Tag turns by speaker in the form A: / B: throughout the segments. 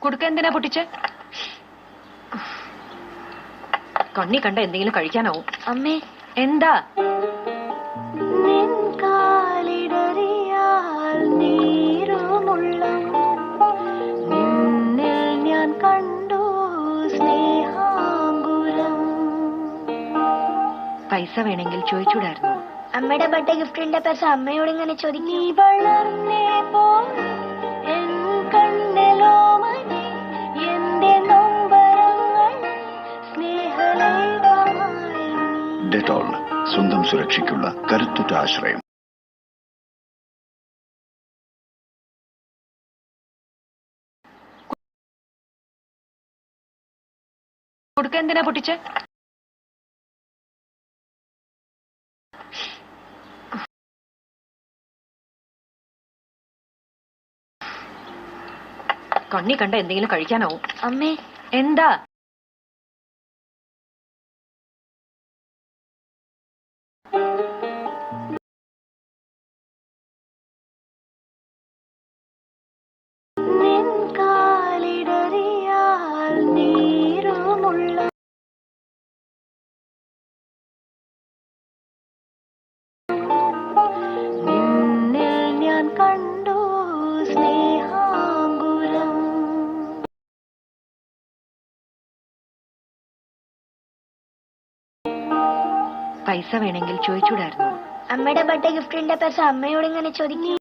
A: കുടുക്ക എന്തിനാ പൊട്ടിച്ച്? കണ്ണി കണ്ട എന്തെങ്കിലും കഴിക്കാനാവും.
B: അമ്മേ
A: എന്താ?
B: ഞാൻ കണ്ടു സ്നേഹാങ്കുരം.
A: പൈസ വേണമെങ്കിൽ ചോദിച്ചൂടായിരുന്നു.
B: അമ്മയുടെ ബർത്ത്ഡേ ഗിഫ്റ്റിന്റെ പൈസ അമ്മയോട് ഇങ്ങനെ ചോദിക്കും.
C: ഡെറ്റോൾ, സ്വന്തം സുരക്ഷയ്ക്കുള്ള കരുത്തുറ്റ ആശ്രയം.
A: കുടുക്ക എന്തിനാ പൊട്ടിച്ച്? കണ്ണി കണ്ട എന്തെങ്കിലും കഴിക്കാനാവും.
B: അമ്മേ
A: എന്താ?
B: ഞാൻ കണ്ടു സ്നേഹാങ്കുരം.
A: പൈസ വേണമെങ്കിൽ ചോദിച്ചൂടായിരുന്നു.
B: അമ്മയുടെ ബർത്ത്ഡേ ഗിഫ്റ്റിന്റെ പൈസ അമ്മയോട് ഇങ്ങനെ ചോദിക്കും.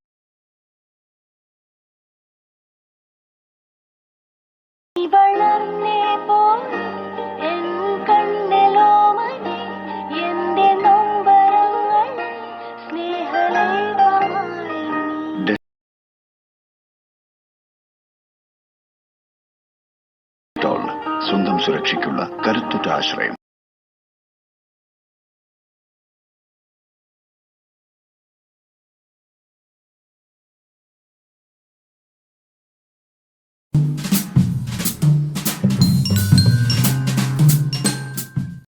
C: ഡെറ്റോൾ, സ്വന്തം സുരക്ഷയ്ക്കുള്ള കരുത്തുറ്റ ആശ്രയം.